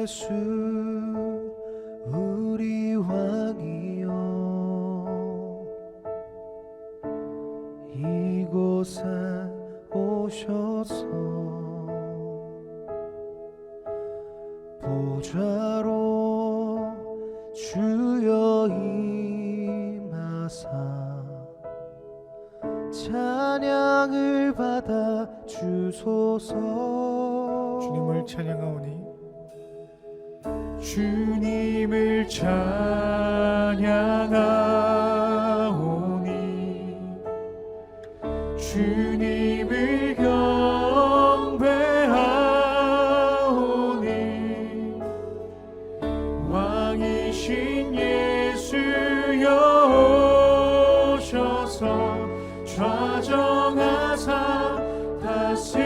예수 우리 왕이여 이곳에 오셔서 보좌로 주여 임하사 찬양을 받아 주소서. 주님을 찬양하오니 주님을 찬양하오니 주님을 경배하오니 왕이신 예수여 오셔서 좌정하사 다스리소서.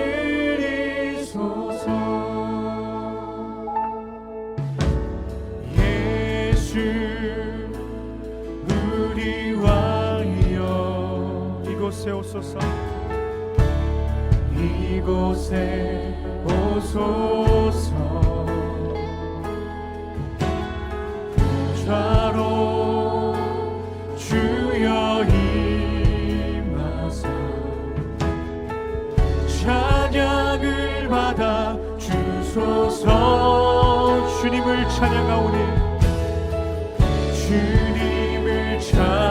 예수 우리 왕이여 이곳에 오소서. 이곳에 오소서. 보좌로 주여 임하사 찬양을 받아 주소서. 주님을 찬양하오니 주님을 찬양하오니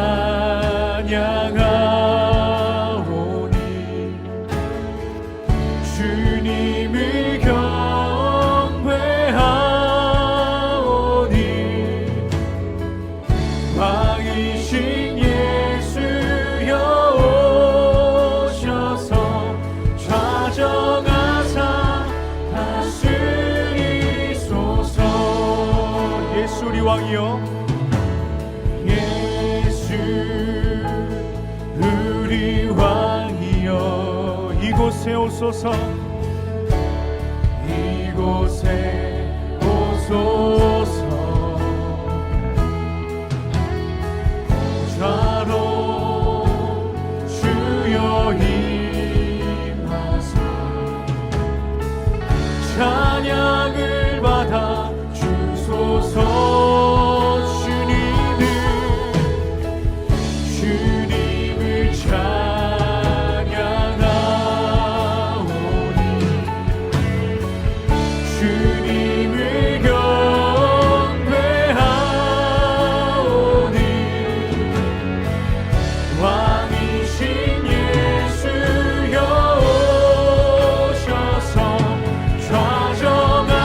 주님을 경배하오니 왕이신 예수여 오셔서 좌정하사 다스리소서. 예수 우리 왕이여 예수 우리 왕이여 이곳에 오소서. 이곳에 오소서. 보좌로 주여 임하사 찬양을 받아 주소서. 주님을 찬양하오니 주님을 경배하오니 왕이신 예수여 오셔서 좌정하사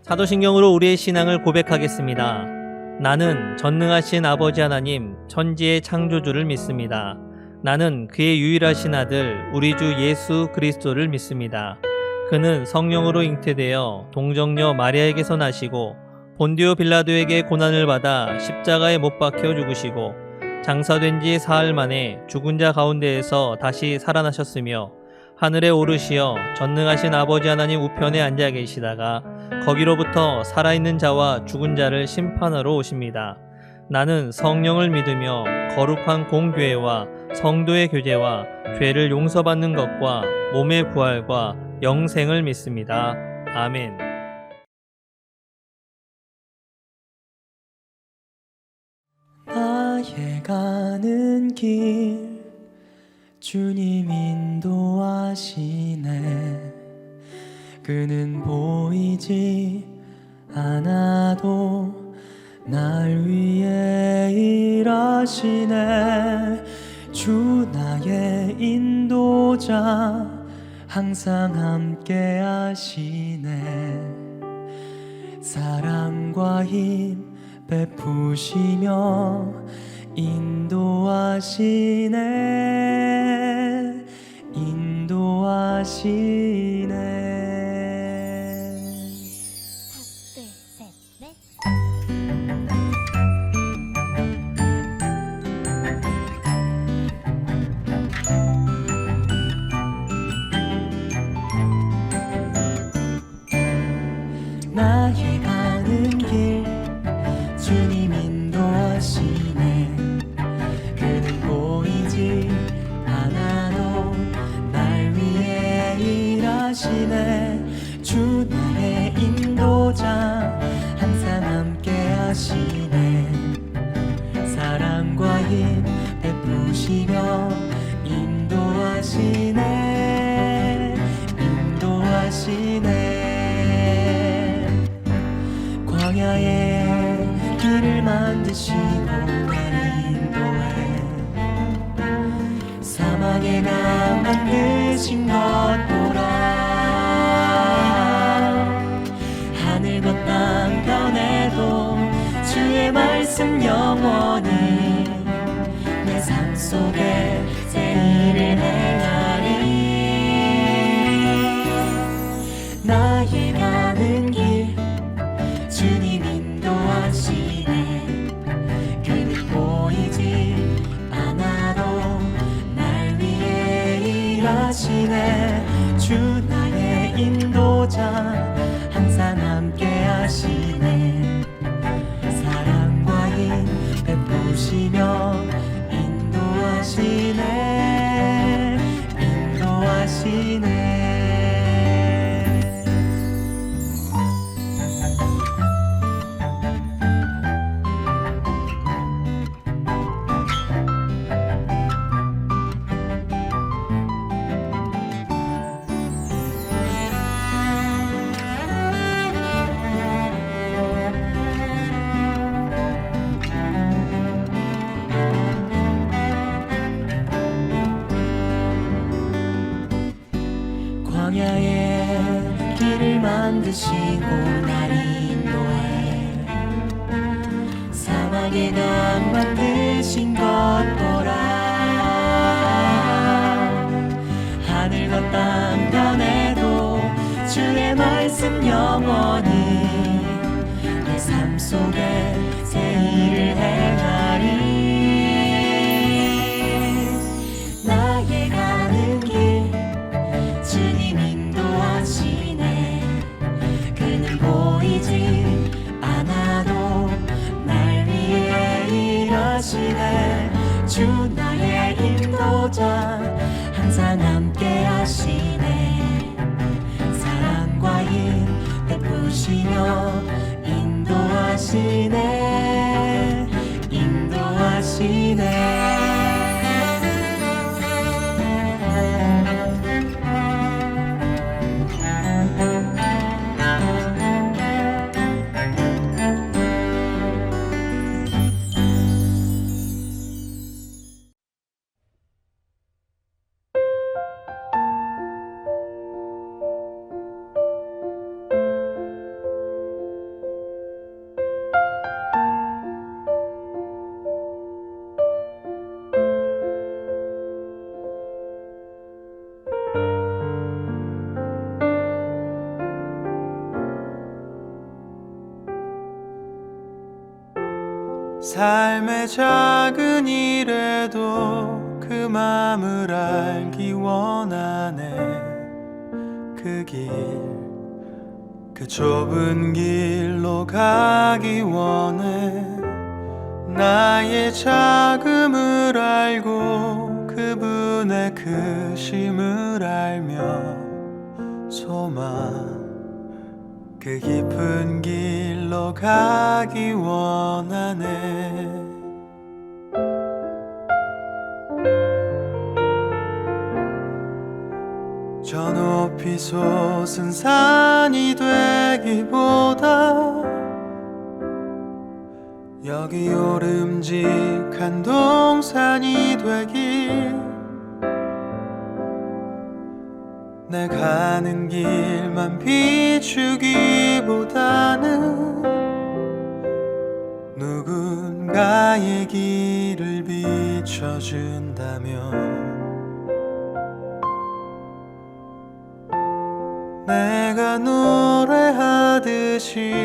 사도신경으로 우리의 신앙을 고백하겠습니다. 나는 전능하신 아버지 하나님 천지의 창조주를 믿습니다. 나는 그의 유일하신 아들 우리 주 예수 그리스도를 믿습니다. 그는 성령으로 잉태되어 동정녀 마리아에게서 나시고 본디오 빌라도에게 고난을 받아 십자가에 못 박혀 죽으시고 장사된 지 사흘 만에 죽은 자 가운데에서 다시 살아나셨으며 하늘에 오르시어 전능하신 아버지 하나님 우편에 앉아 계시다가 거기로부터 살아있는 자와 죽은 자를 심판하러 오십니다. 나는 성령을 믿으며 거룩한 공교회와 성도의 교제와 죄를 용서받는 것과 몸의 부활과 영생을 믿습니다. 아멘. 나의 가는 길 주님 인도하시네. 그는 보이지 않아도 날 위해 일하시네. 주 나의 인도자 항상 함께 하시네. 사랑과 힘 베푸시며 인도하시네. 인도하시네. 나의 가는 길 주님 인도하시네. 그는 보이지 않아도 날 위해 일하시네. 주 나의 인도자 항상 함께 하시네. 사랑과 힘 베푸시며 인도하시네. 인도하시네. 광야에 길을 만드시고 날 인도해. 사막에 강 만드신 것 보라. 하늘 것 땅 변해도 주의 말씀 영원히 내 삶 속에 새 일을 행하리. 나의 가는 길 주님 인도하시네. 그는 보이지 않아도 날 위해 일하시네. 주 나의 인도자 항상 함께 하시네. 사랑과 힘 베푸시며 인도하시네. 인도하시네. 광야에 길을 만드시고 날 인도해. 사막에 강 만드신 것 보라. 하늘 것 땅 변해도 주의 말씀 영원히 내 삶 속에 새 일을 행하리. 나의 가는 길 주님 인도하시네. 그는 보이지 않아도 날 위해 일하시네. 주 나의 인도자 항상 함께 하시네. 사랑과 힘 베푸시며 인도하시네. 인도하시네. 삶의 작은 일에도 그 맘을 알기 원하네. 그 길, 그 좁은 길로 가기 원해. 나의 작음을 알고 그분의 크심을 알며 소망, 그 깊은 길로 가기 원하네. 저 높이 솟은 산이 되기보다 여기 오름직한 동산이 되길. 내 가는 길만 비추기보다는 누군가의 길을 비춰준다면 내가 노래하듯이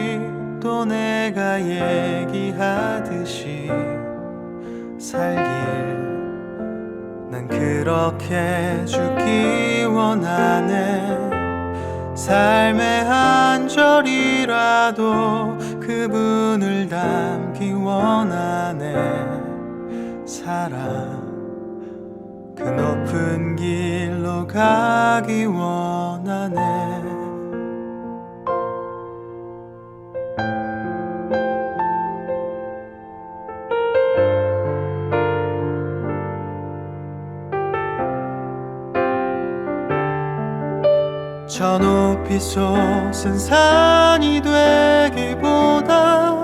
또 내가 얘기하듯이 살길 난 그렇게 죽기 원하네. 삶의 한 절이라도 그분을 담기 원하네. 사랑 그 높은 길로 가기 원하네. 저 높이 솟은 산이 되기보다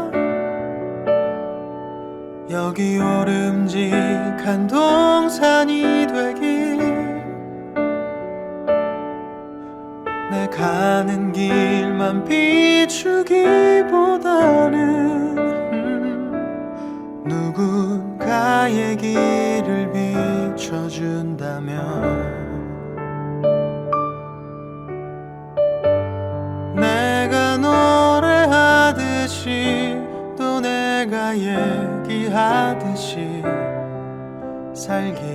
여기 오름직한 동산이 되길. 내 가는 길만 비추기보다는 누군가의 길을 비춰준다면 내가 노래하듯이 또 내가 얘기하듯이 살길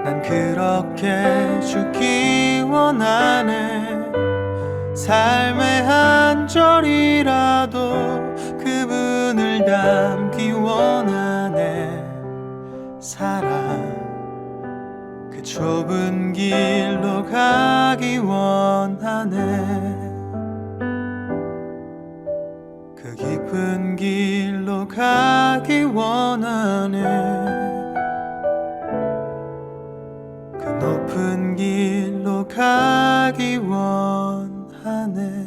난 그렇게 죽기 원하네. 삶의 한 절이라도 그분을 담기 원하네. 사랑 그 좁은 길로 가기 원하네. 그 깊은 길로 가기 원하네. 그 높은 길로 가기 원하네.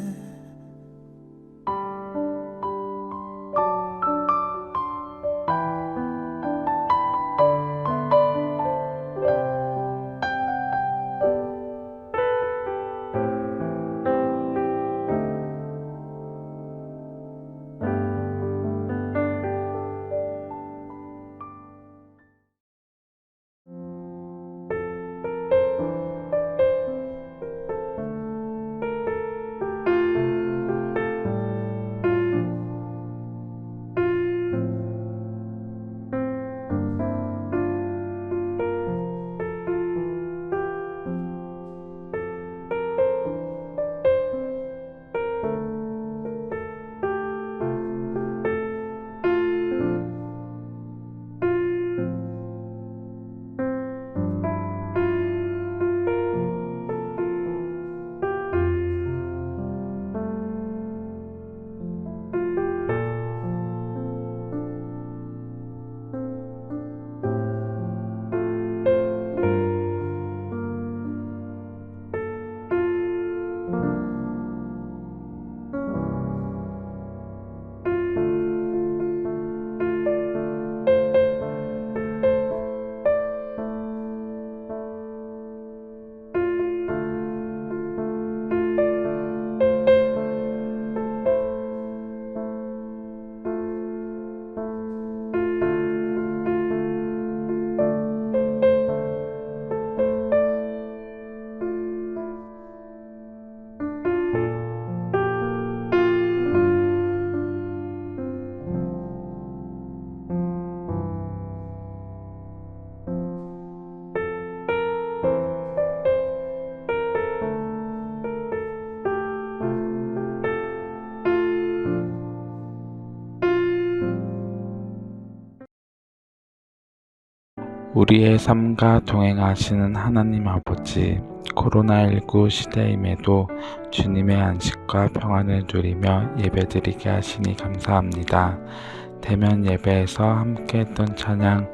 우리의 삶과 동행하시는 하나님 아버지, 코로나19 시대임에도 주님의 안식과 평안을 누리며 예배드리게 하시니 감사합니다. 대면 예배에서 함께했던 찬양,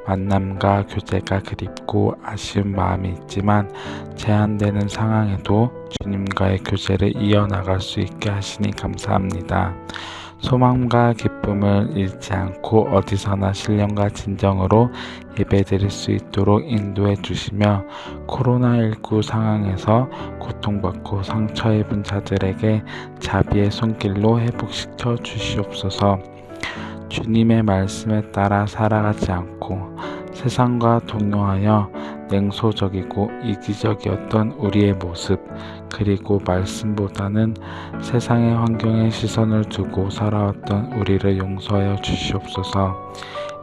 만남과 교제가 그립고 아쉬운 마음이 있지만 제한되는 상황에도 주님과의 교제를 이어나갈 수 있게 하시니 감사합니다. 소망과 기쁨을 잃지 않고 어디서나 신령과 진정으로 예배드릴 수 있도록 인도해 주시며 코로나19 상황에서 고통받고 상처 입은 자들에게 자비의 손길로 회복시켜 주시옵소서. 주님의 말씀에 따라 살아가지 않고 세상과 동요하여 냉소적이고 이기적이었던 우리의 모습, 그리고 말씀보다는 세상의 환경에 시선을 두고 살아왔던 우리를 용서하여 주시옵소서.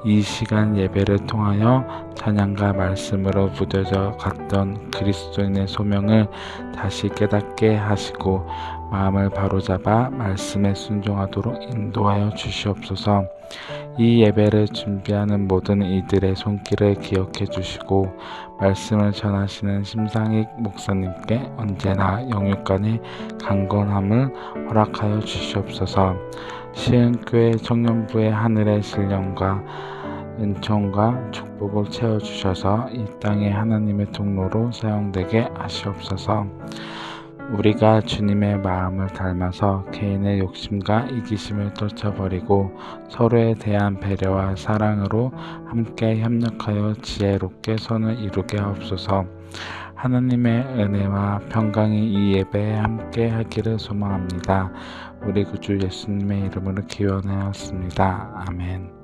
이 시간 예배를 통하여 찬양과 말씀으로 무뎌져 갔던 그리스도인의 소명을 다시 깨닫게 하시고 마음을 바로잡아 말씀에 순종하도록 인도하여 주시옵소서. 이 예배를 준비하는 모든 이들의 손길을 기억해 주시고 말씀을 전하시는 심상익 목사님께 언제나 영육간의 강건함을 허락하여 주시옵소서. 시흥교회 청년부의 하늘의 신령과 은총과 축복을 채워주셔서 이 땅의 하나님의 통로로 사용되게 하시옵소서. 우리가 주님의 마음을 닮아서 개인의 욕심과 이기심을 떨쳐버리고 서로에 대한 배려와 사랑으로 함께 협력하여 지혜롭게 선을 이루게 하옵소서. 하나님의 은혜와 평강이 이 예배에 함께 하기를 소망합니다. 우리 구주 예수님의 이름으로 기원하였습니다. 아멘.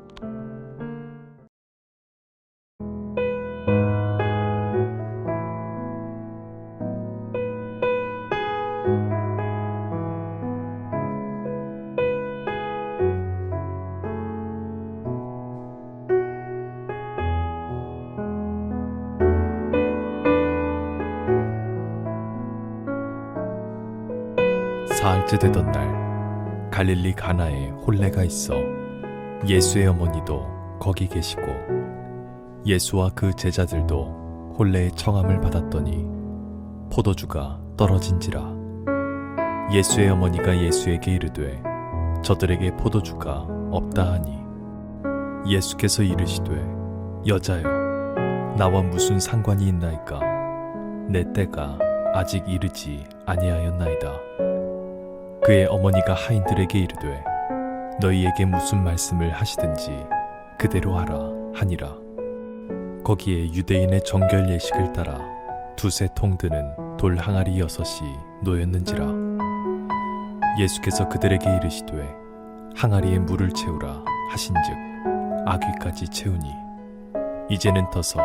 사흘째 되던 날 갈릴리 가나에 혼례가 있어 예수의 어머니도 거기 계시고 예수와 그 제자들도 혼례의 청함을 받았더니 포도주가 떨어진지라. 예수의 어머니가 예수에게 이르되 저들에게 포도주가 없다 하니 예수께서 이르시되 여자여 나와 무슨 상관이 있나이까. 내 때가 아직 이르지 아니하였나이다. 그의 어머니가 하인들에게 이르되 너희에게 무슨 말씀을 하시든지 그대로 하라 하니라. 거기에 유대인의 정결 예식을 따라 두세 통 드는 돌 항아리 6이 놓였는지라. 예수께서 그들에게 이르시되 항아리에 물을 채우라 하신즉 아귀까지 채우니 이제는 떠서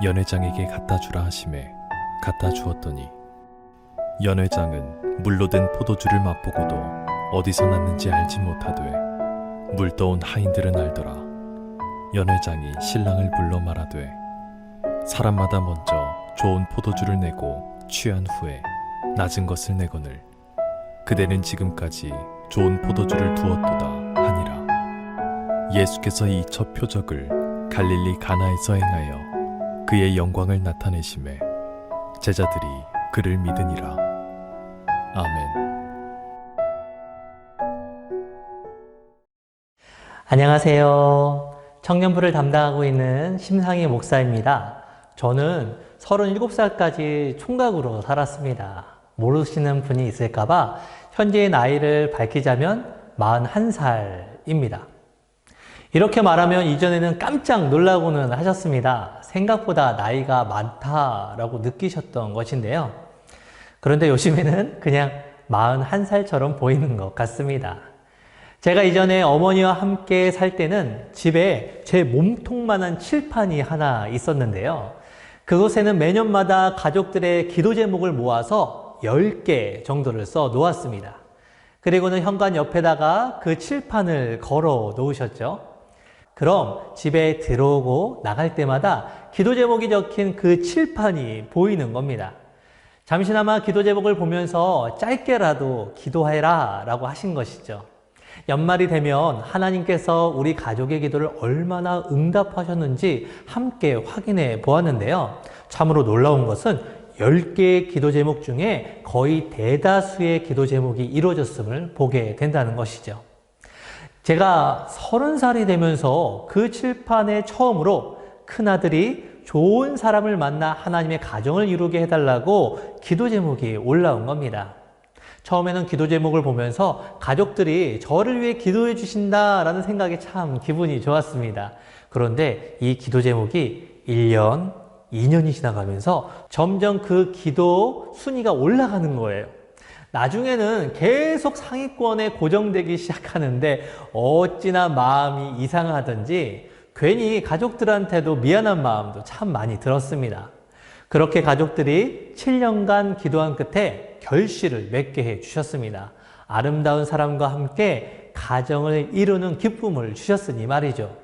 연회장에게 갖다 주라 하시매 갖다 주었더니 연회장은 물로 된 포도주를 맛보고도 어디서 났는지 알지 못하되 물 떠온 하인들은 알더라. 연회장이 신랑을 불러 말하되 사람마다 먼저 좋은 포도주를 내고 취한 후에 낮은 것을 내거늘 그대는 지금까지 좋은 포도주를 두었도다 하니라. 예수께서 이 첫 표적을 갈릴리 가나에서 행하여 그의 영광을 나타내심에 제자들이 그를 믿으니라. 아멘. 안녕하세요. 청년부를 담당하고 있는 심상희 목사입니다. 저는 37살까지 총각으로 살았습니다. 모르시는 분이 있을까봐 현재의 나이를 밝히자면 41살입니다. 이렇게 말하면 이전에는 깜짝 놀라고는 하셨습니다. 생각보다 나이가 많다라고 느끼셨던 것인데요. 그런데 요즘에는 그냥 41살처럼 보이는 것 같습니다. 제가 이전에 어머니와 함께 살 때는 집에 제 몸통만한 칠판이 하나 있었는데요. 그곳에는 매년마다 가족들의 기도 제목을 모아서 10개 정도를 써 놓았습니다. 그리고는 현관 옆에다가 그 칠판을 걸어 놓으셨죠. 그럼 집에 들어오고 나갈 때마다 기도 제목이 적힌 그 칠판이 보이는 겁니다. 잠시나마 기도 제목을 보면서 짧게라도 기도해라 라고 하신 것이죠. 연말이 되면 하나님께서 우리 가족의 기도를 얼마나 응답하셨는지 함께 확인해 보았는데요. 참으로 놀라운 것은 10개의 기도 제목 중에 거의 대다수의 기도 제목이 이루어졌음을 보게 된다는 것이죠. 제가 30살이 되면서 그 칠판에 처음으로 큰아들이 좋은 사람을 만나 하나님의 가정을 이루게 해달라고 기도 제목이 올라온 겁니다. 처음에는 기도 제목을 보면서 가족들이 저를 위해 기도해 주신다라는 생각이 참 기분이 좋았습니다. 그런데 이 기도 제목이 1년, 2년이 지나가면서 점점 그 기도 순위가 올라가는 거예요. 나중에는 계속 상위권에 고정되기 시작하는데 어찌나 마음이 이상하던지 괜히 가족들한테도 미안한 마음도 참 많이 들었습니다. 그렇게 가족들이 7년간 기도한 끝에 결실을 맺게 해 주셨습니다. 아름다운 사람과 함께 가정을 이루는 기쁨을 주셨으니 말이죠.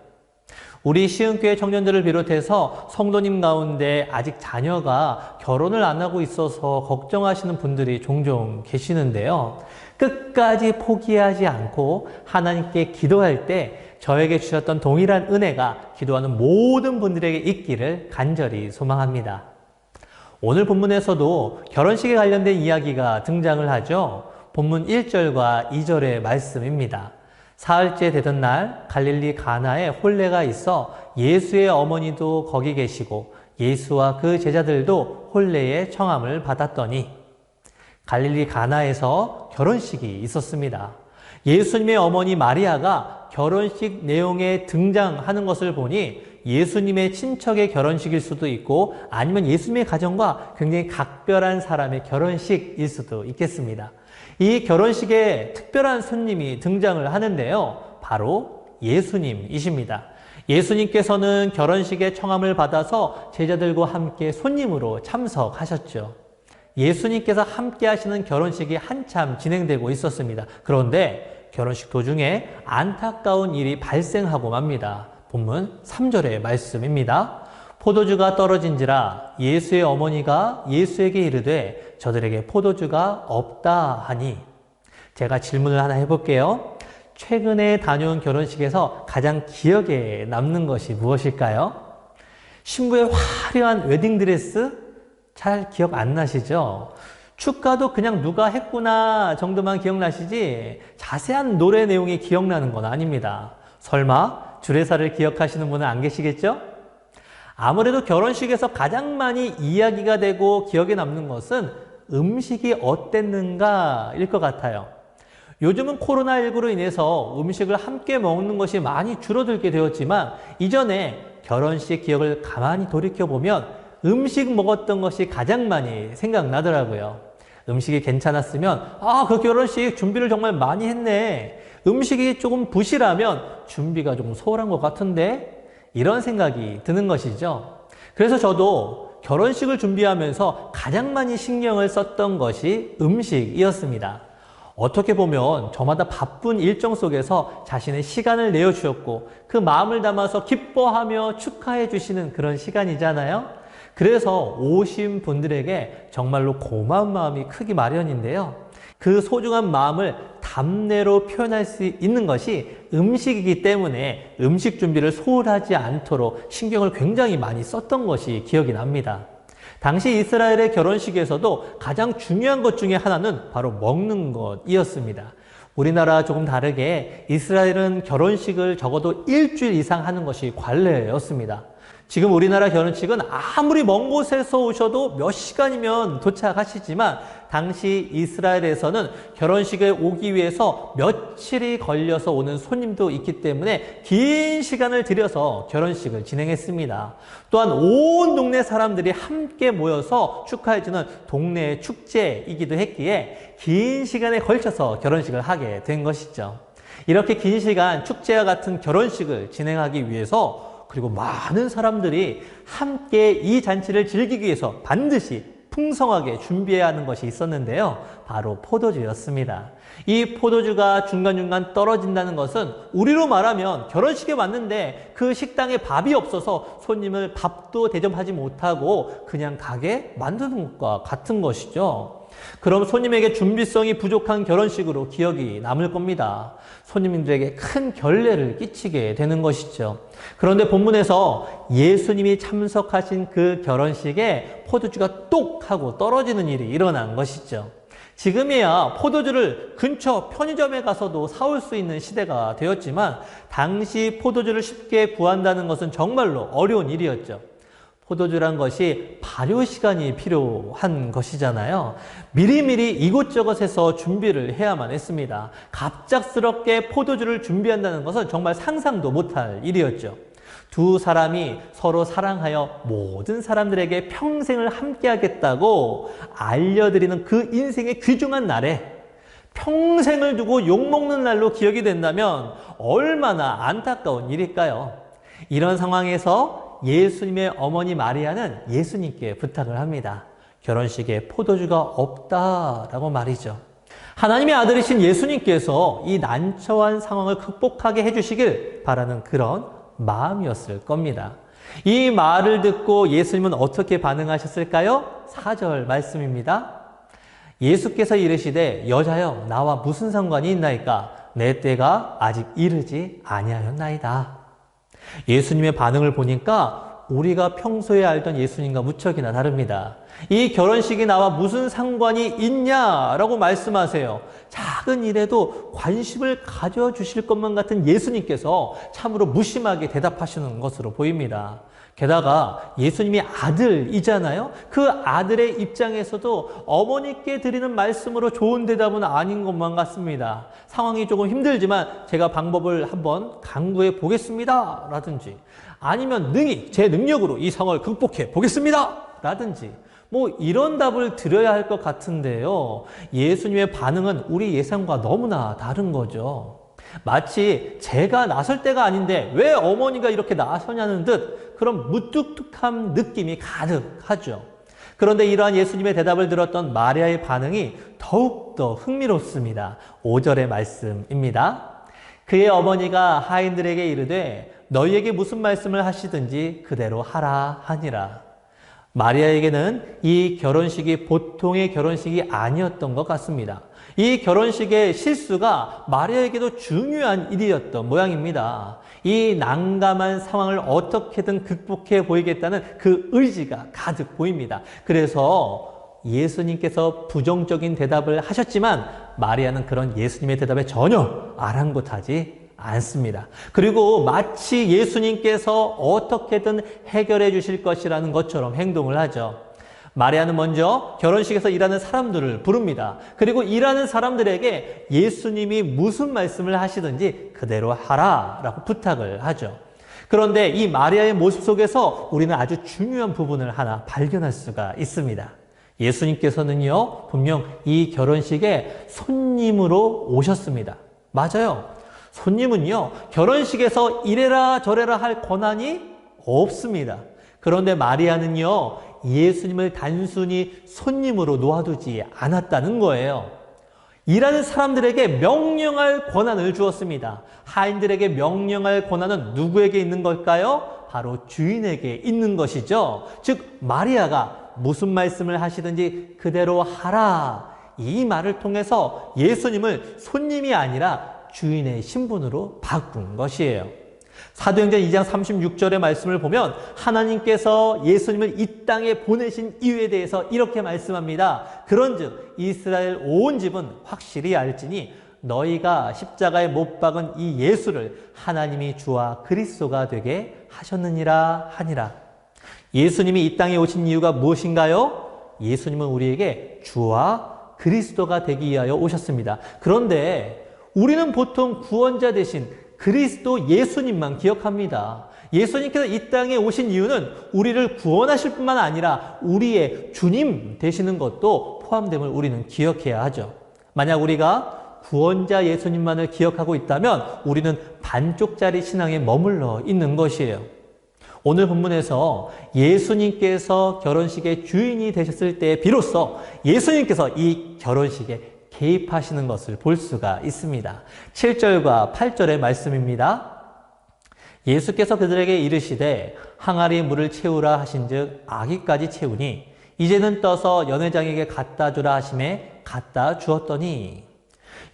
우리 시흥교회 청년들을 비롯해서 성도님 가운데 아직 자녀가 결혼을 안 하고 있어서 걱정하시는 분들이 종종 계시는데요. 끝까지 포기하지 않고 하나님께 기도할 때 저에게 주셨던 동일한 은혜가 기도하는 모든 분들에게 있기를 간절히 소망합니다. 오늘 본문에서도 결혼식에 관련된 이야기가 등장을 하죠. 본문 1절과 2절의 말씀입니다. 사흘째 되던 날 갈릴리 가나에 혼례가 있어 예수의 어머니도 거기 계시고 예수와 그 제자들도 혼례의 청함을 받았더니 갈릴리 가나에서 결혼식이 있었습니다. 예수님의 어머니 마리아가 결혼식 내용에 등장하는 것을 보니 예수님의 친척의 결혼식일 수도 있고 아니면 예수님의 가정과 굉장히 각별한 사람의 결혼식일 수도 있겠습니다. 이 결혼식에 특별한 손님이 등장을 하는데요. 바로 예수님이십니다. 예수님께서는 결혼식에 청함을 받아서 제자들과 함께 손님으로 참석하셨죠. 예수님께서 함께 하시는 결혼식이 한참 진행되고 있었습니다. 그런데 결혼식 도중에 안타까운 일이 발생하고 맙니다. 본문 3절의 말씀입니다. 포도주가 떨어진지라 예수의 어머니가 예수에게 이르되 저들에게 포도주가 없다 하니. 제가 질문을 하나 해볼게요. 최근에 다녀온 결혼식에서 가장 기억에 남는 것이 무엇일까요? 신부의 화려한 웨딩드레스? 잘 기억 안 나시죠? 축가도 그냥 누가 했구나 정도만 기억나시지 자세한 노래 내용이 기억나는 건 아닙니다. 설마 주례사를 기억하시는 분은 안 계시겠죠? 아무래도 결혼식에서 가장 많이 이야기가 되고 기억에 남는 것은 음식이 어땠는가일 것 같아요. 요즘은 코로나19로 인해서 음식을 함께 먹는 것이 많이 줄어들게 되었지만 이전에 결혼식 기억을 가만히 돌이켜보면 음식 먹었던 것이 가장 많이 생각나더라고요. 음식이 괜찮았으면 그 결혼식 준비를 정말 많이 했네. 음식이 조금 부실하면 준비가 조금 소홀한 것 같은데 이런 생각이 드는 것이죠. 그래서 저도 결혼식을 준비하면서 가장 많이 신경을 썼던 것이 음식이었습니다. 어떻게 보면 저마다 바쁜 일정 속에서 자신의 시간을 내어주셨고 그 마음을 담아서 기뻐하며 축하해 주시는 그런 시간이잖아요. 그래서 오신 분들에게 정말로 고마운 마음이 크기 마련인데요. 그 소중한 마음을 답례로 표현할 수 있는 것이 음식이기 때문에 음식 준비를 소홀하지 않도록 신경을 굉장히 많이 썼던 것이 기억이 납니다. 당시 이스라엘의 결혼식에서도 가장 중요한 것 중에 하나는 바로 먹는 것이었습니다. 우리나라 조금 다르게 이스라엘은 결혼식을 적어도 일주일 이상 하는 것이 관례였습니다. 지금 우리나라 결혼식은 아무리 먼 곳에서 오셔도 몇 시간이면 도착하시지만 당시 이스라엘에서는 결혼식에 오기 위해서 며칠이 걸려서 오는 손님도 있기 때문에 긴 시간을 들여서 결혼식을 진행했습니다. 또한 온 동네 사람들이 함께 모여서 축하해주는 동네 축제이기도 했기에 긴 시간에 걸쳐서 결혼식을 하게 된 것이죠. 이렇게 긴 시간 축제와 같은 결혼식을 진행하기 위해서 그리고 많은 사람들이 함께 이 잔치를 즐기기 위해서 반드시 풍성하게 준비해야 하는 것이 있었는데요. 바로 포도주였습니다. 이 포도주가 중간중간 떨어진다는 것은 우리로 말하면 결혼식에 왔는데 그 식당에 밥이 없어서 손님을 밥도 대접하지 못하고 그냥 가게 만드는 것과 같은 것이죠. 그럼 손님에게 준비성이 부족한 결혼식으로 기억이 남을 겁니다. 손님들에게 큰 결례를 끼치게 되는 것이죠. 그런데 본문에서 예수님이 참석하신 그 결혼식에 포도주가 똑 하고 떨어지는 일이 일어난 것이죠. 지금이야 포도주를 근처 편의점에 가서도 사올 수 있는 시대가 되었지만 당시 포도주를 쉽게 구한다는 것은 정말로 어려운 일이었죠. 포도주란 것이 발효 시간이 필요한 것이잖아요. 미리미리 이곳저곳에서 준비를 해야만 했습니다. 갑작스럽게 포도주를 준비한다는 것은 정말 상상도 못할 일이었죠. 두 사람이 서로 사랑하여 모든 사람들에게 평생을 함께하겠다고 알려드리는 그 인생의 귀중한 날에 평생을 두고 욕먹는 날로 기억이 된다면 얼마나 안타까운 일일까요? 이런 상황에서 예수님의 어머니 마리아는 예수님께 부탁을 합니다. 결혼식에 포도주가 없다라고 말이죠. 하나님의 아들이신 예수님께서 이 난처한 상황을 극복하게 해주시길 바라는 그런 마음이었을 겁니다. 이 말을 듣고 예수님은 어떻게 반응하셨을까요? 4절 말씀입니다. 예수께서 이르시되 여자여 나와 무슨 상관이 있나이까 내 때가 아직 이르지 아니하였나이다. 예수님의 반응을 보니까 우리가 평소에 알던 예수님과 무척이나 다릅니다. 이 결혼식이 나와 무슨 상관이 있냐라고 말씀하세요. 작은 일에도 관심을 가져주실 것만 같은 예수님께서 참으로 무심하게 대답하시는 것으로 보입니다. 게다가 예수님이 아들이잖아요. 그 아들의 입장에서도 어머니께 드리는 말씀으로 좋은 대답은 아닌 것만 같습니다. 상황이 조금 힘들지만 제가 방법을 한번 강구해 보겠습니다 라든지 아니면 능히 제 능력으로 이 상황을 극복해 보겠습니다 라든지 이런 답을 드려야 할 것 같은데요. 예수님의 반응은 우리 예상과 너무나 다른 거죠. 마치 제가 나설 때가 아닌데 왜 어머니가 이렇게 나서냐는 듯 그런 무뚝뚝한 느낌이 가득하죠. 그런데 이러한 예수님의 대답을 들었던 마리아의 반응이 더욱더 흥미롭습니다. 5절의 말씀입니다. 그의 어머니가 하인들에게 이르되 너희에게 무슨 말씀을 하시든지 그대로 하라 하니라. 마리아에게는 이 결혼식이 보통의 결혼식이 아니었던 것 같습니다. 이 결혼식의 실수가 마리아에게도 중요한 일이었던 모양입니다. 이 난감한 상황을 어떻게든 극복해 보이겠다는 그 의지가 가득 보입니다. 그래서 예수님께서 부정적인 대답을 하셨지만 마리아는 그런 예수님의 대답에 전혀 아랑곳하지 않습니다. 그리고 마치 예수님께서 어떻게든 해결해 주실 것이라는 것처럼 행동을 하죠. 마리아는 먼저 결혼식에서 일하는 사람들을 부릅니다. 그리고 일하는 사람들에게 예수님이 무슨 말씀을 하시든지 그대로 하라라고 부탁을 하죠. 그런데 이 마리아의 모습 속에서 우리는 아주 중요한 부분을 하나 발견할 수가 있습니다. 예수님께서는요, 분명 이 결혼식에 손님으로 오셨습니다. 맞아요. 손님은요, 결혼식에서 이래라 저래라 할 권한이 없습니다. 그런데 마리아는요, 예수님을 단순히 손님으로 놓아두지 않았다는 거예요. 일하는 사람들에게 명령할 권한을 주었습니다. 하인들에게 명령할 권한은 누구에게 있는 걸까요? 바로 주인에게 있는 것이죠. 즉 마리아가 무슨 말씀을 하시든지 그대로 하라. 이 말을 통해서 예수님을 손님이 아니라 주인의 신분으로 바꾼 것이에요. 사도행전 2장 36절의 말씀을 보면 하나님께서 예수님을 이 땅에 보내신 이유에 대해서 이렇게 말씀합니다. 그런즉 이스라엘 온 집은 확실히 알지니 너희가 십자가에 못 박은 이 예수를 하나님이 주와 그리스도가 되게 하셨느니라 하니라. 예수님이 이 땅에 오신 이유가 무엇인가요? 예수님은 우리에게 주와 그리스도가 되기 위하여 오셨습니다. 그런데 우리는 보통 구원자 대신 그리스도 예수님만 기억합니다. 예수님께서 이 땅에 오신 이유는 우리를 구원하실 뿐만 아니라 우리의 주님 되시는 것도 포함됨을 우리는 기억해야 하죠. 만약 우리가 구원자 예수님만을 기억하고 있다면 우리는 반쪽짜리 신앙에 머물러 있는 것이에요. 오늘 본문에서 예수님께서 결혼식의 주인이 되셨을 때 비로소 예수님께서 이 결혼식에 개입하시는 것을 볼 수가 있습니다. 7절과 8절의 말씀입니다. 예수께서 그들에게 이르시되 항아리 물을 채우라 하신즉 아기까지 채우니 이제는 떠서 연회장에게 갖다 주라 하심에 갖다 주었더니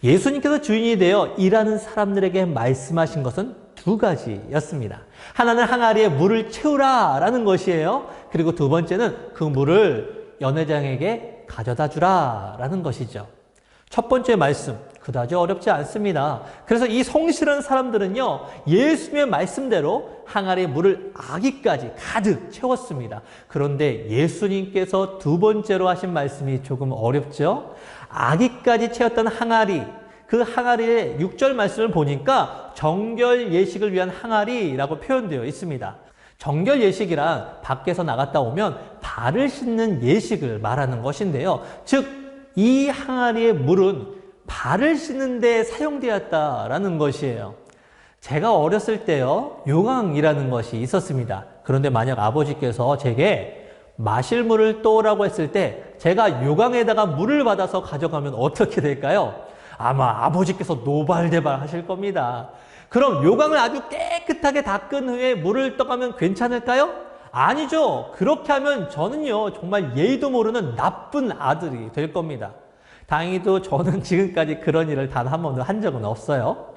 예수님께서 주인이 되어 일하는 사람들에게 말씀하신 것은 두 가지였습니다. 하나는 항아리에 물을 채우라 라는 것이에요. 그리고 두 번째는 그 물을 연회장에게 가져다 주라 라는 것이죠. 첫 번째 말씀, 그다지 어렵지 않습니다. 그래서 이 성실한 사람들은요, 예수님의 말씀대로 항아리에 물을 아기까지 가득 채웠습니다. 그런데 예수님께서 두 번째로 하신 말씀이 조금 어렵죠? 아기까지 채웠던 항아리, 그 항아리의 6절 말씀을 보니까 정결 예식을 위한 항아리라고 표현되어 있습니다. 정결 예식이란 밖에서 나갔다 오면 발을 씻는 예식을 말하는 것인데요. 즉, 이 항아리의 물은 발을 씻는 데 사용되었다라는 것이에요. 제가 어렸을 때요, 요강이라는 것이 있었습니다. 그런데 만약 아버지께서 제게 마실 물을 떠오라고 했을 때 제가 요강에다가 물을 받아서 가져가면 어떻게 될까요? 아마 아버지께서 노발대발 하실 겁니다. 그럼 요강을 아주 깨끗하게 닦은 후에 물을 떠가면 괜찮을까요? 아니죠. 그렇게 하면 저는요, 정말 예의도 모르는 나쁜 아들이 될 겁니다. 다행히도 저는 지금까지 그런 일을 단 한 번도 한 적은 없어요.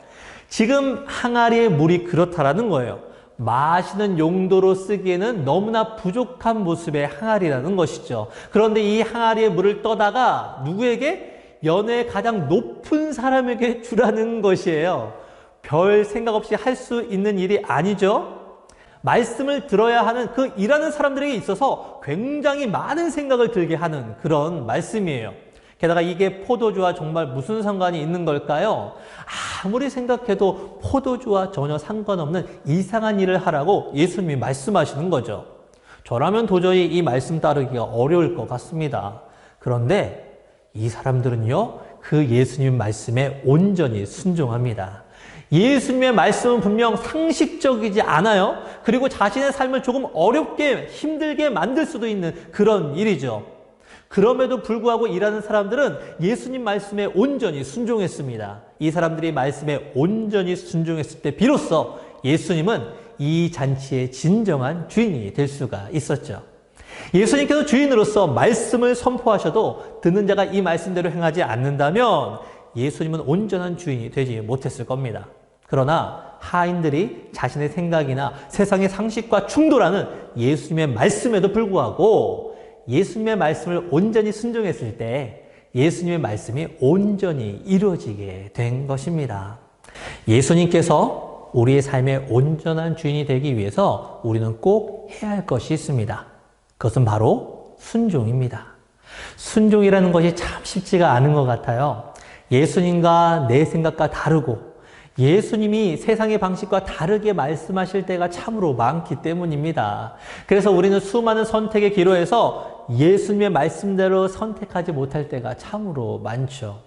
지금 항아리의 물이 그렇다라는 거예요. 마시는 용도로 쓰기에는 너무나 부족한 모습의 항아리라는 것이죠. 그런데 이 항아리의 물을 떠다가 누구에게? 연회의 가장 높은 사람에게 주라는 것이에요. 별 생각 없이 할 수 있는 일이 아니죠. 말씀을 들어야 하는 그 일하는 사람들에게 있어서 굉장히 많은 생각을 들게 하는 그런 말씀이에요. 게다가 이게 포도주와 정말 무슨 상관이 있는 걸까요? 아무리 생각해도 포도주와 전혀 상관없는 이상한 일을 하라고 예수님이 말씀하시는 거죠. 저라면 도저히 이 말씀 따르기가 어려울 것 같습니다. 그런데 이 사람들은요, 그 예수님 말씀에 온전히 순종합니다. 예수님의 말씀은 분명 상식적이지 않아요. 그리고 자신의 삶을 조금 어렵게 힘들게 만들 수도 있는 그런 일이죠. 그럼에도 불구하고 일하는 사람들은 예수님 말씀에 온전히 순종했습니다. 이 사람들이 말씀에 온전히 순종했을 때 비로소 예수님은 이 잔치의 진정한 주인이 될 수가 있었죠. 예수님께서 주인으로서 말씀을 선포하셔도 듣는 자가 이 말씀대로 행하지 않는다면 예수님은 온전한 주인이 되지 못했을 겁니다. 그러나 하인들이 자신의 생각이나 세상의 상식과 충돌하는 예수님의 말씀에도 불구하고 예수님의 말씀을 온전히 순종했을 때 예수님의 말씀이 온전히 이루어지게 된 것입니다. 예수님께서 우리의 삶의 온전한 주인이 되기 위해서 우리는 꼭 해야 할 것이 있습니다. 그것은 바로 순종입니다. 순종이라는 것이 참 쉽지가 않은 것 같아요. 예수님과 내 생각과 다르고 예수님이 세상의 방식과 다르게 말씀하실 때가 참으로 많기 때문입니다. 그래서 우리는 수많은 선택의 기로에서 예수님의 말씀대로 선택하지 못할 때가 참으로 많죠.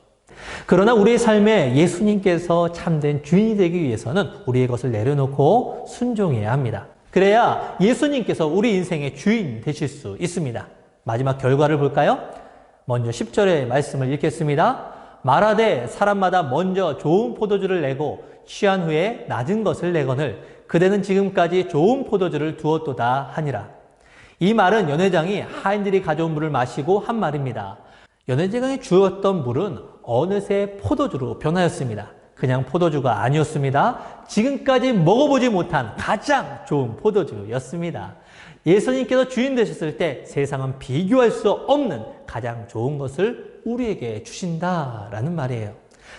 그러나 우리의 삶에 예수님께서 참된 주인이 되기 위해서는 우리의 것을 내려놓고 순종해야 합니다. 그래야 예수님께서 우리 인생의 주인 되실 수 있습니다. 마지막 결과를 볼까요? 먼저 10절의 말씀을 읽겠습니다. 말하되 사람마다 먼저 좋은 포도주를 내고 취한 후에 낮은 것을 내거늘 그대는 지금까지 좋은 포도주를 두었도다 하니라. 이 말은 연회장이 하인들이 가져온 물을 마시고 한 말입니다. 연회장이 주었던 물은 어느새 포도주로 변하였습니다. 그냥 포도주가 아니었습니다. 지금까지 먹어보지 못한 가장 좋은 포도주였습니다. 예수님께서 주인 되셨을 때 세상은 비교할 수 없는 가장 좋은 것을 우리에게 주신다라는 말이에요.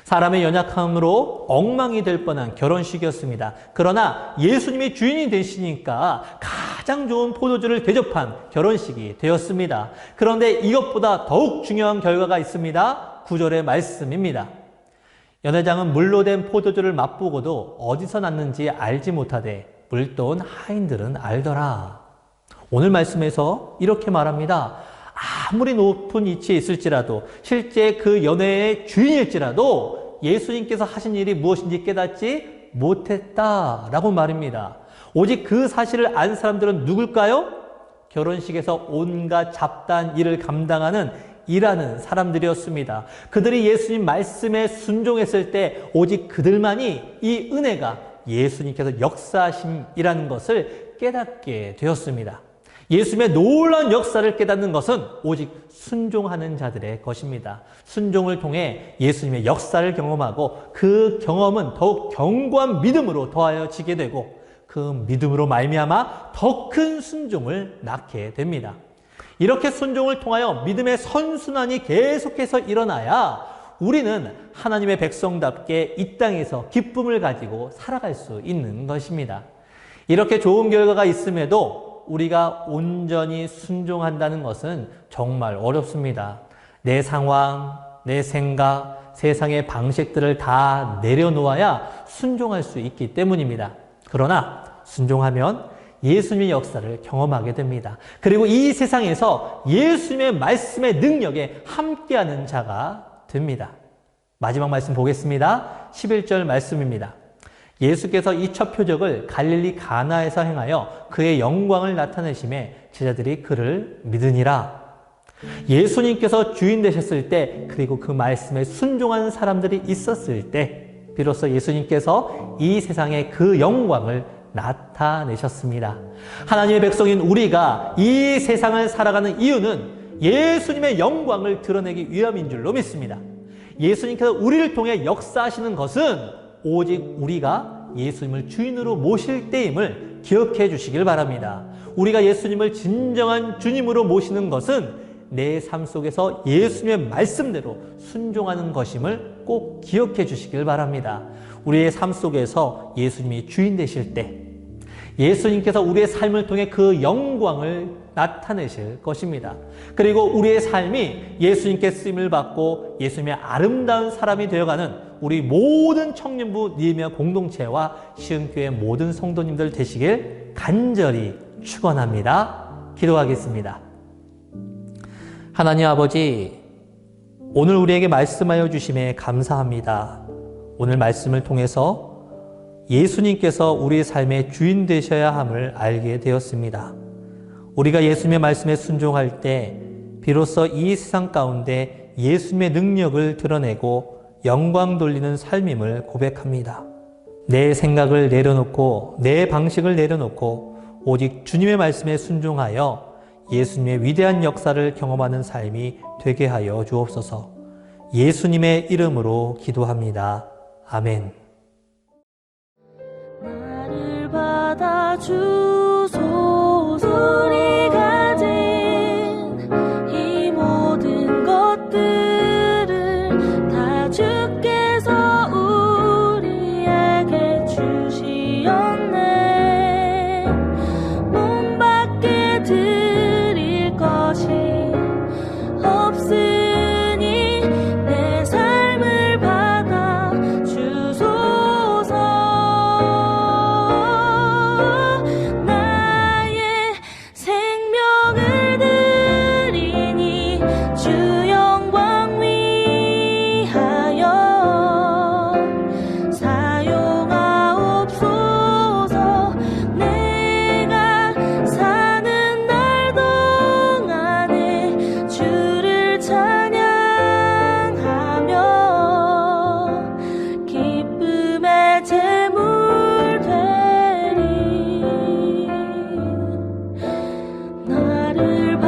사람의 연약함으로 엉망이 될 뻔한 결혼식이었습니다. 그러나 예수님이 주인이 되시니까 가장 좋은 포도주를 대접한 결혼식이 되었습니다. 그런데 이것보다 더욱 중요한 결과가 있습니다. 9절의 말씀입니다. 연회장은 물로 된 포도주를 맛보고도 어디서 났는지 알지 못하되 물떠온 하인들은 알더라. 오늘 말씀에서 이렇게 말합니다. 아무리 높은 위치에 있을지라도 실제 그 연회의 주인일지라도 예수님께서 하신 일이 무엇인지 깨닫지 못했다라고 말입니다. 오직 그 사실을 안 사람들은 누굴까요? 결혼식에서 온갖 잡다한 일을 감당하는 일하는 사람들이었습니다. 그들이 예수님 말씀에 순종했을 때 오직 그들만이 이 은혜가 예수님께서 역사하심이라는 것을 깨닫게 되었습니다. 예수님의 놀라운 역사를 깨닫는 것은 오직 순종하는 자들의 것입니다. 순종을 통해 예수님의 역사를 경험하고 그 경험은 더욱 견고한 믿음으로 더하여지게 되고 그 믿음으로 말미암아 더 큰 순종을 낳게 됩니다. 이렇게 순종을 통하여 믿음의 선순환이 계속해서 일어나야 우리는 하나님의 백성답게 이 땅에서 기쁨을 가지고 살아갈 수 있는 것입니다. 이렇게 좋은 결과가 있음에도 우리가 온전히 순종한다는 것은 정말 어렵습니다. 내 상황, 내 생각, 세상의 방식들을 다 내려놓아야 순종할 수 있기 때문입니다. 그러나 순종하면 예수님의 역사를 경험하게 됩니다. 그리고 이 세상에서 예수님의 말씀의 능력에 함께하는 자가 됩니다. 마지막 말씀 보겠습니다. 11절 말씀입니다. 예수께서 이 첫 표적을 갈릴리 가나에서 행하여 그의 영광을 나타내심에 제자들이 그를 믿으니라. 예수님께서 주인 되셨을 때, 그리고 그 말씀에 순종한 사람들이 있었을 때 비로소 예수님께서 이 세상에 그 영광을 나타내셨습니다. 하나님의 백성인 우리가 이 세상을 살아가는 이유는 예수님의 영광을 드러내기 위함인 줄로 믿습니다. 예수님께서 우리를 통해 역사하시는 것은 오직 우리가 예수님을 주인으로 모실 때임을 기억해 주시길 바랍니다. 우리가 예수님을 진정한 주님으로 모시는 것은 내 삶 속에서 예수님의 말씀대로 순종하는 것임을 꼭 기억해 주시길 바랍니다. 우리의 삶 속에서 예수님이 주인 되실 때 예수님께서 우리의 삶을 통해 그 영광을 나타내실 것입니다. 그리고 우리의 삶이 예수님께 쓰임을 받고 예수님의 아름다운 사람이 되어가는 우리 모든 청년부 니에미아 공동체와 시흥교회 모든 성도님들 되시길 간절히 축원합니다. 기도하겠습니다. 하나님 아버지, 오늘 우리에게 말씀하여 주심에 감사합니다. 오늘 말씀을 통해서 예수님께서 우리의 삶의 주인 되셔야 함을 알게 되었습니다. 우리가 예수님의 말씀에 순종할 때 비로소 이 세상 가운데 예수님의 능력을 드러내고 영광 돌리는 삶임을 고백합니다. 내 생각을 내려놓고 내 방식을 내려놓고 오직 주님의 말씀에 순종하여 예수님의 위대한 역사를 경험하는 삶이 되게 하여 주옵소서. 예수님의 이름으로 기도합니다. 아멘. 나를 받아주소서. 우리 가진 이 모든 것들을 다 주께서 우리에게 주시었네. 몸 밖에 드릴 것이 없으니 내 삶을 받아 주소서. 나의 생명을 드리니 주 영광 위하여 사용하옵소서. 내가 사는 날 동안에 주를 찬양하며 기쁨의 제물 되리. 나를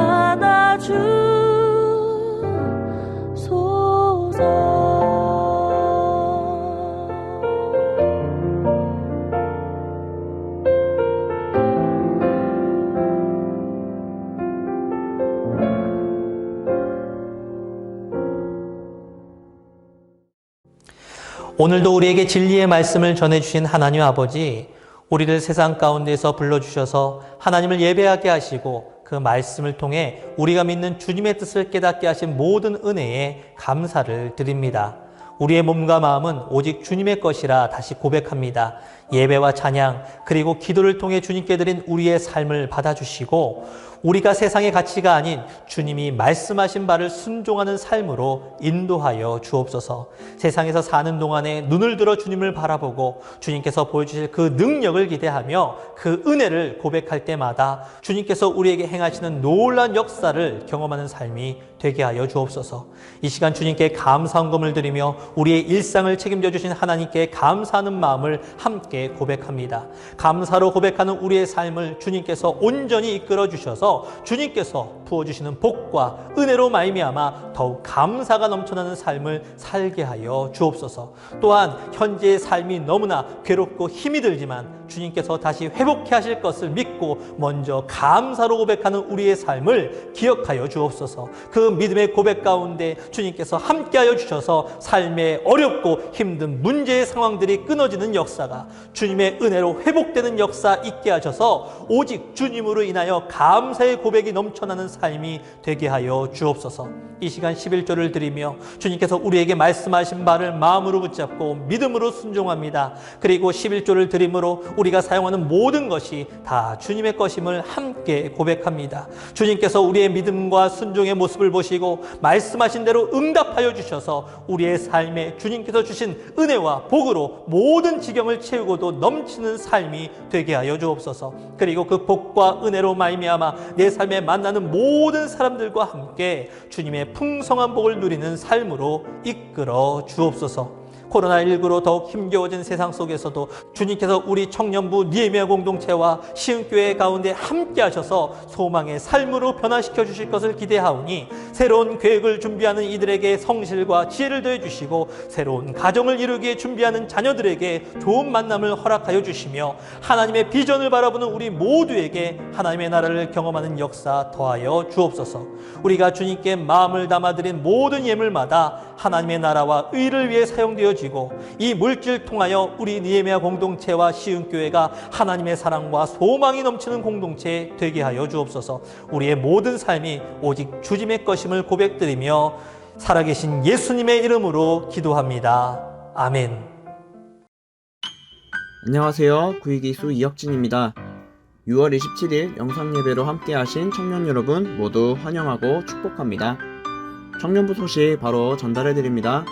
오늘도 우리에게 진리의 말씀을 전해주신 하나님 아버지, 우리를 세상 가운데서 불러주셔서 하나님을 예배하게 하시고 그 말씀을 통해 우리가 믿는 주님의 뜻을 깨닫게 하신 모든 은혜에 감사를 드립니다. 우리의 몸과 마음은 오직 주님의 것이라 다시 고백합니다. 예배와 찬양 그리고 기도를 통해 주님께 드린 우리의 삶을 받아주시고 우리가 세상의 가치가 아닌 주님이 말씀하신 바를 순종하는 삶으로 인도하여 주옵소서. 세상에서 사는 동안에 눈을 들어 주님을 바라보고 주님께서 보여주실 그 능력을 기대하며 그 은혜를 고백할 때마다 주님께서 우리에게 행하시는 놀라운 역사를 경험하는 삶이 되게 하여 주옵소서. 이 시간 주님께 감사헌금을 드리며 우리의 일상을 책임져 주신 하나님께 감사하는 마음을 함께 고백합니다. 감사로 고백하는 우리의 삶을 주님께서 온전히 이끌어 주셔서 통해서 주님께서 부어주시는 복과 은혜로 말미암아 더욱 감사가 넘쳐나는 삶을 살게 하여 주옵소서. 또한 현재의 삶이 너무나 괴롭고 힘이 들지만 주님께서 다시 회복해 하실 것을 믿고 먼저 감사로 고백하는 우리의 삶을 기억하여 주옵소서. 그 믿음의 고백 가운데 주님께서 함께하여 주셔서 삶의 어렵고 힘든 문제의 상황들이 끊어지는 역사가 주님의 은혜로 회복되는 역사 있게 하셔서 오직 주님으로 인하여 감사의 고백이 넘쳐나는 삶이 되게 하여 주옵소서. 이 시간 11조를 드리며 주님께서 우리에게 말씀하신 바를 마음으로 붙잡고 믿음으로 순종합니다. 그리고 11조를 드림으로 우리가 사용하는 모든 것이 다 주님의 것임을 함께 고백합니다. 주님께서 우리의 믿음과 순종의 모습을 보시고 말씀하신 대로 응답하여 주셔서 우리의 삶에 주님께서 주신 은혜와 복으로 모든 지경을 채우고도 넘치는 삶이 되게 하여 주옵소서. 그리고 그 복과 은혜로 말미암아 내 삶에 만나는 모든 사람들과 함께 주님의 풍성한 복을 누리는 삶으로 이끌어 주옵소서. 코로나19로 더욱 힘겨워진 세상 속에서도 주님께서 우리 청년부 니에미아 공동체와 시흥교회 가운데 함께 하셔서 소망의 삶으로 변화시켜 주실 것을 기대하오니 새로운 계획을 준비하는 이들에게 성실과 지혜를 더해 주시고 새로운 가정을 이루기에 준비하는 자녀들에게 좋은 만남을 허락하여 주시며 하나님의 비전을 바라보는 우리 모두에게 하나님의 나라를 경험하는 역사 더하여 주옵소서. 우리가 주님께 마음을 담아드린 모든 예물마다 하나님의 나라와 의를 위해 사용되어지고 이 물질 통하여 우리 니에미아 공동체와 시흥교회가 하나님의 사랑과 소망이 넘치는 공동체 되게 하여 주옵소서. 우리의 모든 삶이 오직 주님의 것임을 고백드리며 살아계신 예수님의 이름으로 기도합니다. 아멘. 안녕하세요. 구이기수 이혁진입니다. 6월 27일 영상예배로 함께하신 청년 여러분 모두 환영하고 축복합니다. 청년부 소식 바로 전달해드립니다.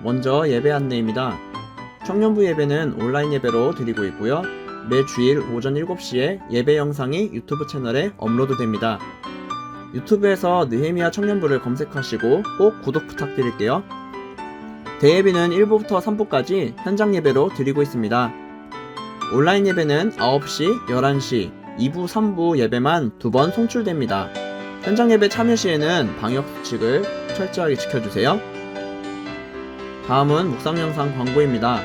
먼저 예배 안내입니다. 청년부 예배는 온라인 예배로 드리고 있고요. 매 주일 오전 7시에 예배 영상이 유튜브 채널에 업로드됩니다. 유튜브에서 느헤미야 청년부를 검색하시고 꼭 구독 부탁드릴게요. 대예비는 1부부터 3부까지 현장 예배로 드리고 있습니다. 온라인 예배는 9시, 11시, 2부, 3부 예배만 2번 송출됩니다. 현장 예배 참여 시에는 방역 수칙을 철저하게 지켜주세요. 다음은 묵상 영상 광고입니다.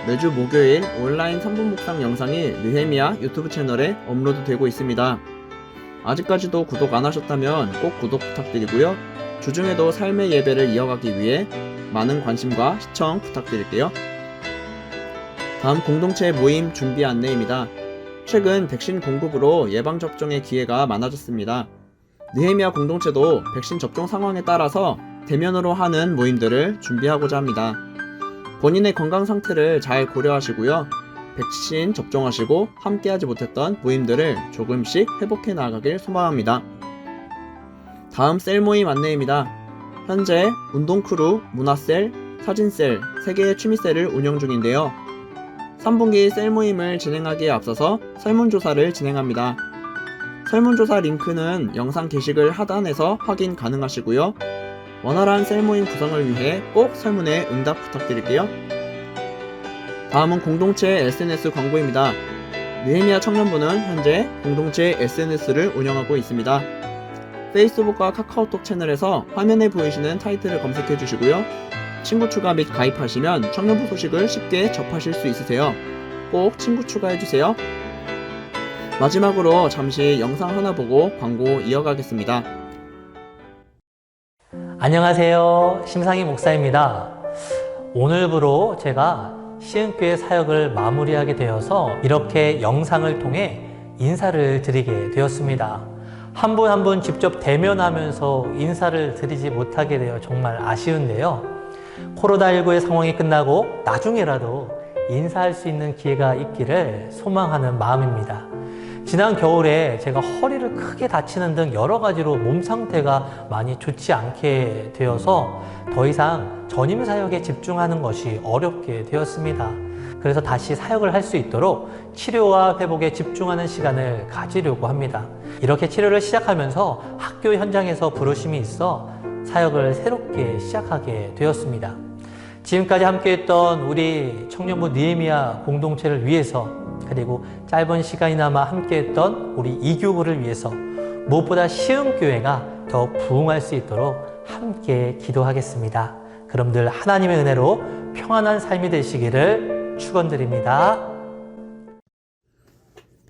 매주 목요일 온라인 3분 묵상 영상이 느헤미야 유튜브 채널에 업로드되고 있습니다. 아직까지도 구독 안 하셨다면 꼭 구독 부탁드리고요. 주중에도 삶의 예배를 이어가기 위해 많은 관심과 시청 부탁드릴게요. 다음 공동체 모임 준비 안내입니다. 최근 백신 공급으로 예방접종의 기회가 많아졌습니다. 느헤미야 공동체도 백신 접종 상황에 따라서 대면으로 하는 모임들을 준비하고자 합니다. 본인의 건강 상태를 잘 고려하시고요. 백신 접종하시고 함께하지 못했던 모임들을 조금씩 회복해 나가길 소망합니다. 다음 셀 모임 안내입니다. 현재 운동크루, 문화셀, 사진셀, 3개의 취미셀을 운영 중인데요. 3분기 셀 모임을 진행하기에 앞서서 설문조사를 진행합니다. 설문조사 링크는 영상 게시글 하단에서 확인 가능하시고요. 원활한 셀 모임 구성을 위해 꼭 설문에 응답 부탁드릴게요. 다음은 공동체 SNS 광고입니다. 느헤미야 청년부는 현재 공동체 SNS를 운영하고 있습니다. 페이스북과 카카오톡 채널에서 화면에 보이시는 타이틀을 검색해 주시고요. 친구 추가 및 가입하시면 청년부 소식을 쉽게 접하실 수 있으세요. 꼭 친구 추가해 주세요. 마지막으로 잠시 영상 하나 보고 광고 이어가겠습니다. 안녕하세요. 심상희 목사입니다. 오늘부로 제가 시흥교회 사역을 마무리하게 되어서 이렇게 영상을 통해 인사를 드리게 되었습니다. 한 분 한 분 직접 대면하면서 인사를 드리지 못하게 되어 정말 아쉬운데요. 코로나19의 상황이 끝나고 나중에라도 인사할 수 있는 기회가 있기를 소망하는 마음입니다. 지난 겨울에 제가 허리를 크게 다치는 등 여러 가지로 몸 상태가 많이 좋지 않게 되어서 더 이상 전임 사역에 집중하는 것이 어렵게 되었습니다. 그래서 다시 사역을 할 수 있도록 치료와 회복에 집중하는 시간을 가지려고 합니다. 이렇게 치료를 시작하면서 학교 현장에서 부르심이 있어 사역을 새롭게 시작하게 되었습니다. 지금까지 함께했던 우리 청년부 느헤미야 공동체를 위해서, 그리고 짧은 시간이나마 함께했던 우리 이교부를 위해서 무엇보다 시흥교회가 더 부흥할 수 있도록 함께 기도하겠습니다. 그럼 늘 하나님의 은혜로 평안한 삶이 되시기를 축원드립니다.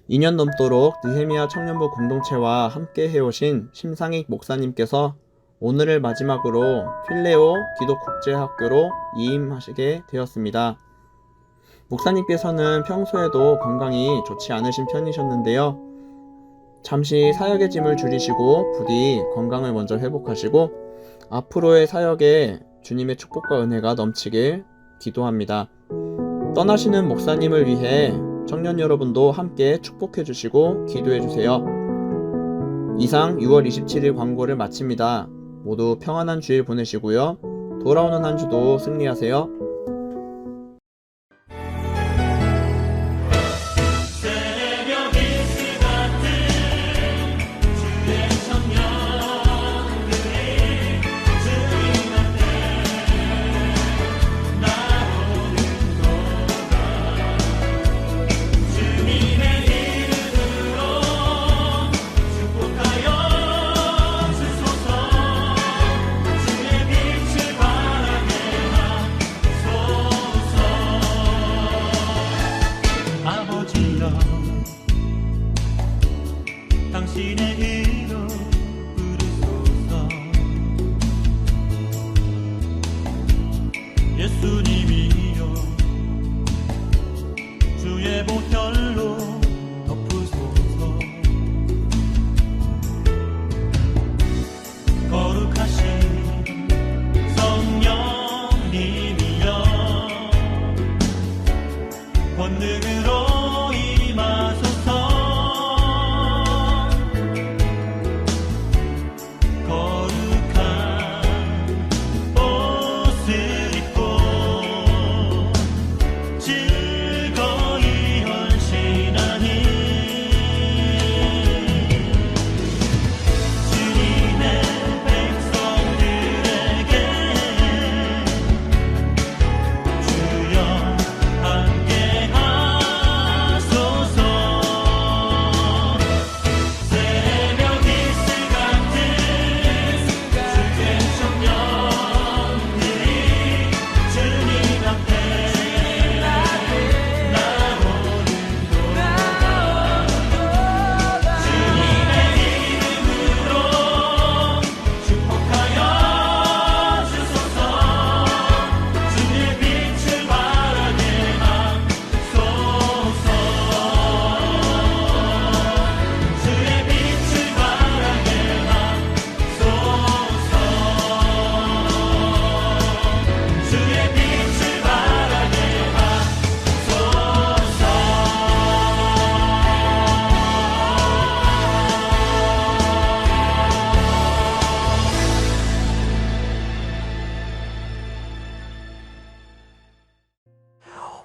2년 넘도록 느헤미야 청년부 공동체와 함께 해오신 심상익 목사님께서 오늘을 마지막으로 필레오 기독국제학교로 이임하시게 되었습니다. 목사님께서는 평소에도 건강이 좋지 않으신 편이셨는데요. 잠시 사역의 짐을 줄이시고 부디 건강을 먼저 회복하시고 앞으로의 사역에 주님의 축복과 은혜가 넘치길 기도합니다. 떠나시는 목사님을 위해 청년 여러분도 함께 축복해 주시고 기도해 주세요. 이상 6월 27일 광고를 마칩니다. 모두 평안한 주일 보내시고요. 돌아오는 한 주도 승리하세요. 당신의 이름 부르소서. 예수님이여 주의 보혈로 덮으소서. 거룩하신 성령님이여 권능으로 임하소서.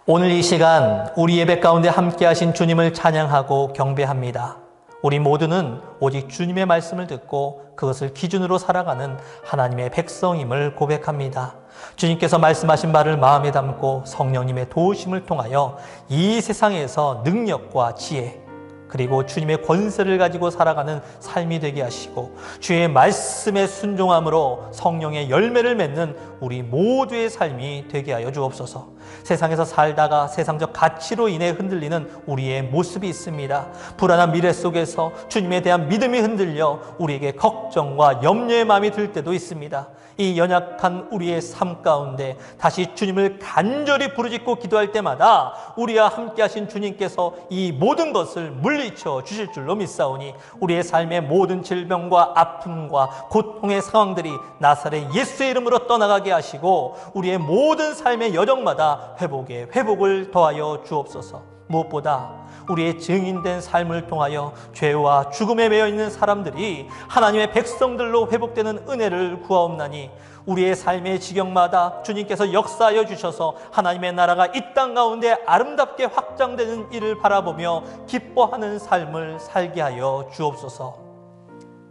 오늘 이 시간 우리 예배 가운데 함께 하신 주님을 찬양하고 경배합니다. 우리 모두는 오직 주님의 말씀을 듣고 그것을 기준으로 살아가는 하나님의 백성임을 고백합니다. 주님께서 말씀하신 바를 마음에 담고 성령님의 도우심을 통하여 이 세상에서 능력과 지혜 그리고 주님의 권세를 가지고 살아가는 삶이 되게 하시고 주의 말씀에 순종함으로 성령의 열매를 맺는 우리 모두의 삶이 되게 하여 주옵소서. 세상에서 살다가 세상적 가치로 인해 흔들리는 우리의 모습이 있습니다. 불안한 미래 속에서 주님에 대한 믿음이 흔들려 우리에게 걱정과 염려의 마음이 들 때도 있습니다. 이 연약한 우리의 삶 가운데 다시 주님을 간절히 부르짖고 기도할 때마다 우리와 함께 하신 주님께서 이 모든 것을 물리쳐 주실 줄로 믿사오니 우리의 삶의 모든 질병과 아픔과 고통의 상황들이 나사렛 예수의 이름으로 떠나가게 하시고 우리의 모든 삶의 여정마다 회복에 회복을 더하여 주옵소서. 무엇보다 우리의 증인된 삶을 통하여 죄와 죽음에 매여 있는 사람들이 하나님의 백성들로 회복되는 은혜를 구하옵나니 우리의 삶의 지경마다 주님께서 역사하여 주셔서 하나님의 나라가 이 땅 가운데 아름답게 확장되는 일을 바라보며 기뻐하는 삶을 살게 하여 주옵소서.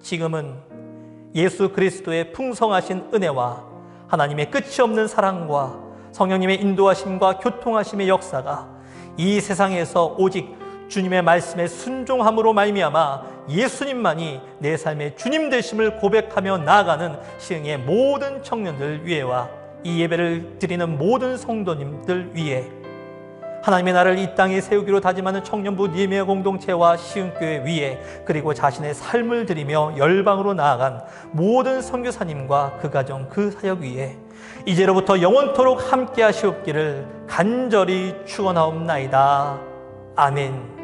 지금은 예수 그리스도의 풍성하신 은혜와 하나님의 끝이 없는 사랑과 성령님의 인도하심과 교통하심의 역사가 이 세상에서 오직 주님의 말씀에 순종함으로 말미암아 예수님만이 내 삶의 주님 되심을 고백하며 나아가는 시흥의 모든 청년들 위에와 이 예배를 드리는 모든 성도님들 위에, 하나님의 나라를 이 땅에 세우기로 다짐하는 청년부 니에미아 공동체와 시흥교회 위에, 그리고 자신의 삶을 드리며 열방으로 나아간 모든 선교사님과 그 가정 그 사역 위에 이제로부터 영원토록 함께 하시옵기를 간절히 축원하옵나이다. 아멘.